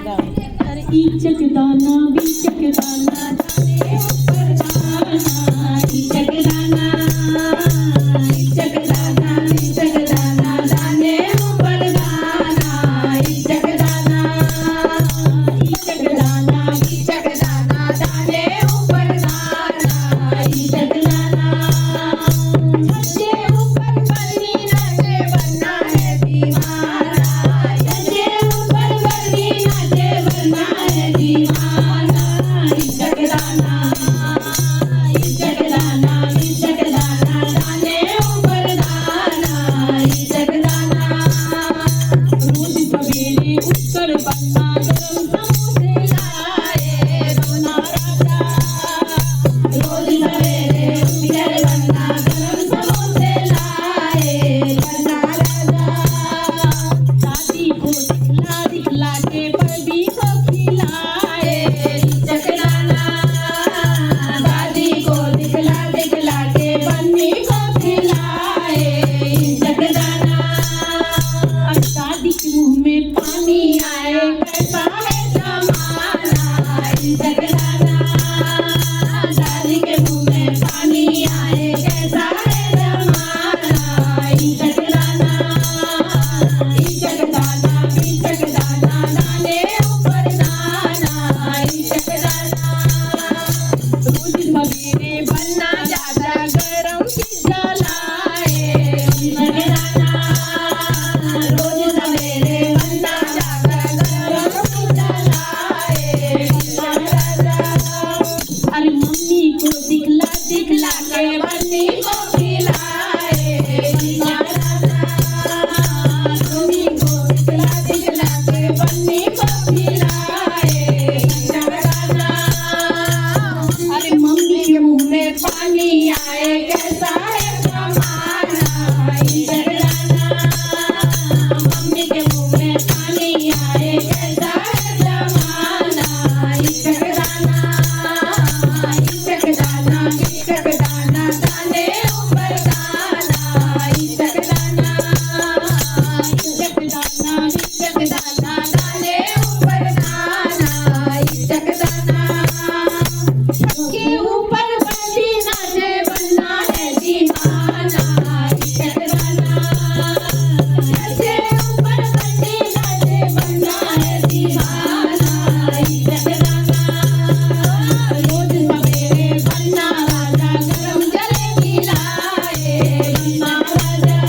अरे इचक दाना बीचक दाना जाने ऊपर दाना इचक दाना इचक दाना बीचक दाना जाने ऊपर दाना इचक दाना इचक दाना बीचक दाना जाने ऊपर दाना इचक दाना बच्चे ऊपर बनी नाचे बनना है दीवाना बच्चे ऊपर बनी नाचे बनना है दीवाना इचक दाना इचक दाना इचक दाना दाने ऊपर दाना इचक दाना रोज सवेरे उठकर बनना गरम समोसे लाए बनना राजा रोज सवेरे उठकर बनना गरम समोसे लाए बनना राजा दादी को दिखला दिखला के बड़ी को खिलाए इचक दाना दादी को दिखला दिखला के बन्नी को खिलाए इचक दाना अब दादी के मुंह में पानी आए कैसा है जमाना इचक दाना दादी के मुंह में पानी आए कैसा है जमाना इचक दाना इचक दाना इचक दाना दाने ऊपर दाना इचक दाना रोज सवेरे बनना ज्यादा गरम पिज्जा लाए इचक दाना रोज सवेरे बनना ज्यादा गरम पिज्जा लाए बनना राजा अरे मम्मी को दिखला दिखला के बन्नी को खिलाए बनना राजा मम्मी को दिखला दिखला के बन्नी को खिलाए बनना राजा अरे मम्मी के मुंह में पानी आए कैसा है जमाना इचक दाना मम्मी के मुंह में पानी आए कैसा है जमाना इचक दाना इचक दाना इचक दाना दाने ऊपर दाना इचक दाना इचक दाना इचक दाना दाने ऊपर दाना इचक दाना के ऊपर बंदी नाचे बनना है दीवाना इचक दाना के ऊपर बंदी नाचे बनना है दीवाना इचक दाना रोज सवेरे बनना राजा गरम जलेबी लाए बनना राजा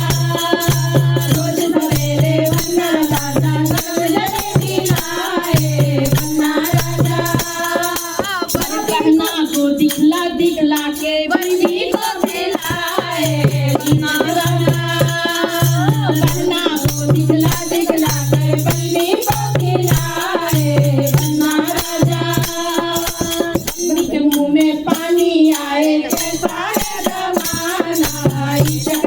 रोज सवेरे बनना राजा गरम जलेबी लाए बनना राजा पर गहना को दिखला दिखला के बन्नी को खिलाए बनना राजा गहना को दिखला दिखला के बन्नी को खिलाए बनना राजा बन्नी के मुंह में पानी आए कैसा है जमाना इचक